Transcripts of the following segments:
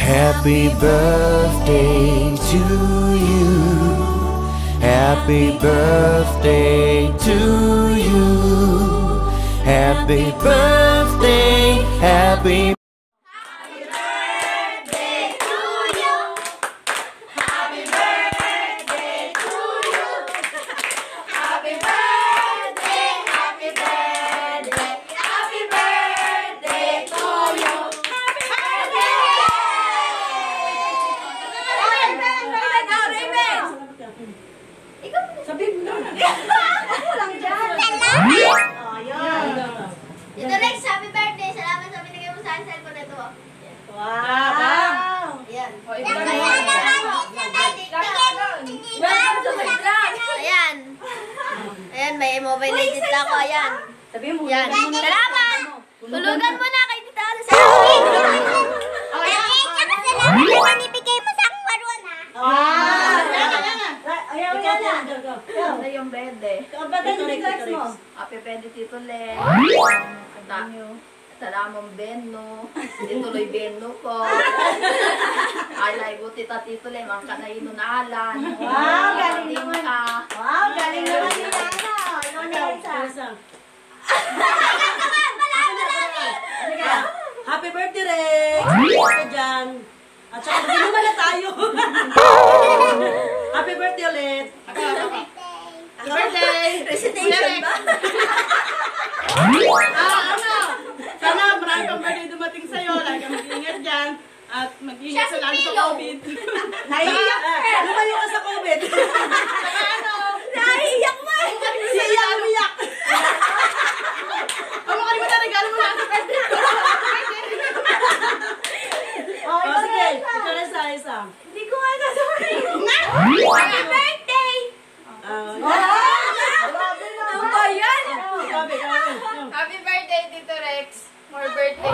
Happy birthday to you. Happy birthday to you. Happy birthday, happy Ito Rex, happy birthday! Salamat sa binigay mo sa akin cellphone na ito. Wow! Ayan. Ayan. Ayan, may mobile legend na ako. Ayan. Sabihin mo. Ayan. Salamat! Tulugan mo na kay Tita Alice. Salamat na nanibigay mo sa akong maruan, ha? Ayaw yan. Ito yung birthday. Kabatan yung regards mo. Happy birthday, Tito Len. Salamong Benno. Ituloy Benno ko. Alay ko, Tito Len. Ang kanayin nun alan. Wow, galing naman. ka. Wow, galing naman ni Nana. Ikaw na isa. Happy birthday, Rex! Happy dyan. At saka mag-inuman na tayo. Happy birthday ulit. Happy birthday! Recitation ba? Sana marami pang birthday dumating sa'yo. Lagi kang mag-ingat dyan. At mag-ingat sa lalo sa COVID. Naiiyak ka. Lumayo ka sa COVID. Naiiyak mo! Siya umiyak. Ang mga mo na regalo mo lang sa birthday ko. Oh, sige. Ito na isa. Hindi ko nga sasabihin. Happy birthday! Ano ba yan? Grabe. Happy birthday, Tito Rex. More birthday.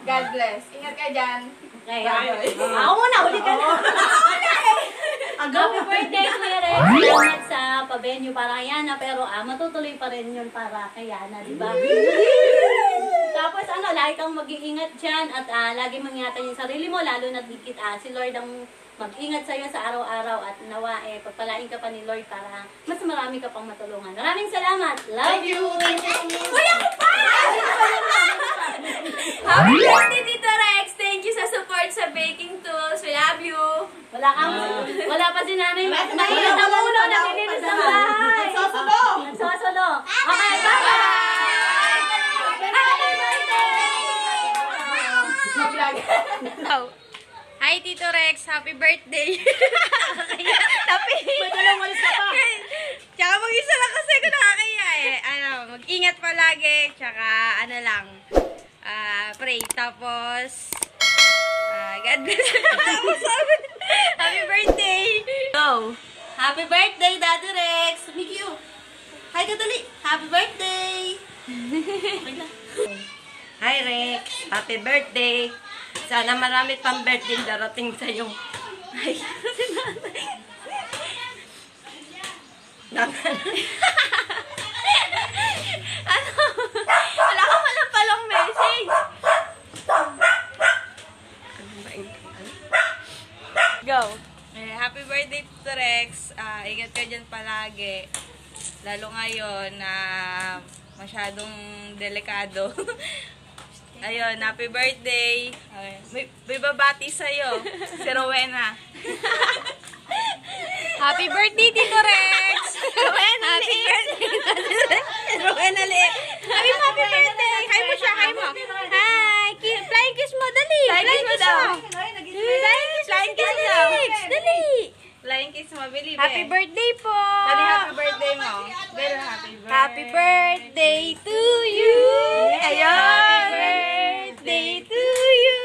God bless. Ingat ka dyan. Ako muna, huli ka na. Happy birthday, Kuya Rex. Salamat sa pa-venue para kay Yana, pero matutuloy pa rin yun para kay Yana, di ba? Tapos lagi kang mag-iingat dyan at lagi mangingatan yung sarili mo, lalo na dikit si Lord ang mag-ingat sa'yo sa araw-araw at nawa pagpalain ka pa ni Lord para mas marami ka pang matulungan. Maraming salamat. Love you. Kuya ko pa! Happy birthday, Tito Rex! Thank you sa support sa baking tools. We love you! Wala pa si nanay. Mainit ang ulo, naglilinis ng bahay. Nagsosolo. Okay, bye-bye! Happy birthday! Hi, Tito Rex. Happy birthday. May dalawang walis ka pa. Tsaka mag-isa lang kasi ko nakakaya mag-ingat palagi. Tsaka pray. Tapos, God bless. Happy birthday. Go! Happy birthday, Daddy Rex! Mickey, hi ka dali! Happy birthday! Hi Rex, happy birthday. Sana marami pang birthday darating sa iyo. Ay, si nanay. Ano? Wala ka palang palong message. Go. Happy birthday, Tito Rex. Ingat ka dyan palagi. Lalo ngayon na masyadong delikado. Ayun, happy birthday. May babati sa'yo. Si Rowena. Happy birthday, Tito Rex! Rowena, happy birthday! Rowena, happy birthday! Hi mo siya, hi mo. Hi! Flying kiss mo, dali! Flying kiss mo! Flying kiss mo! Dali! Flying kiss mo, bili. Happy birthday po! Kani happy birthday mo? Very happy birthday. Happy birthday to you! Ayun! Happy birthday to you!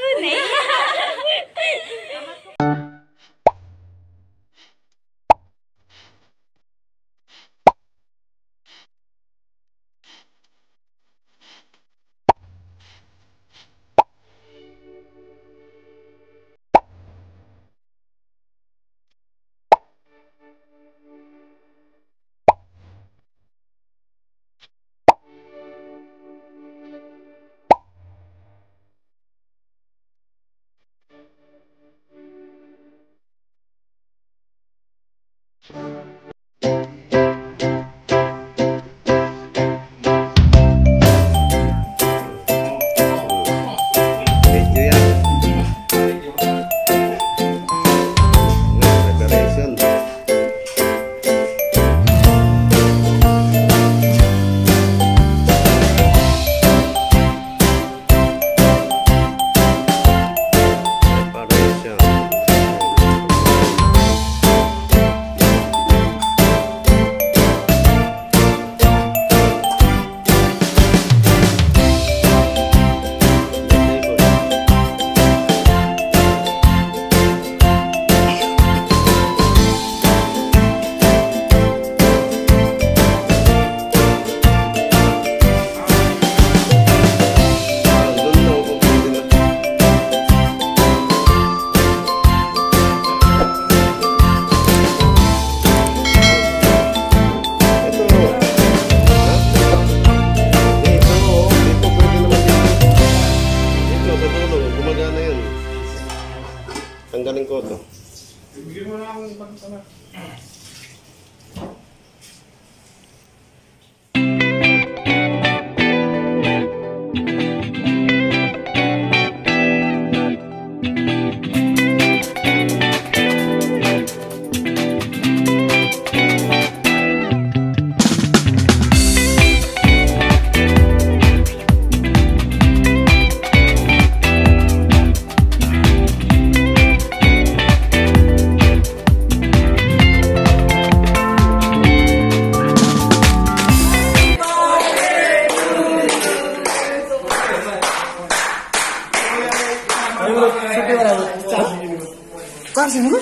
Kasi mo?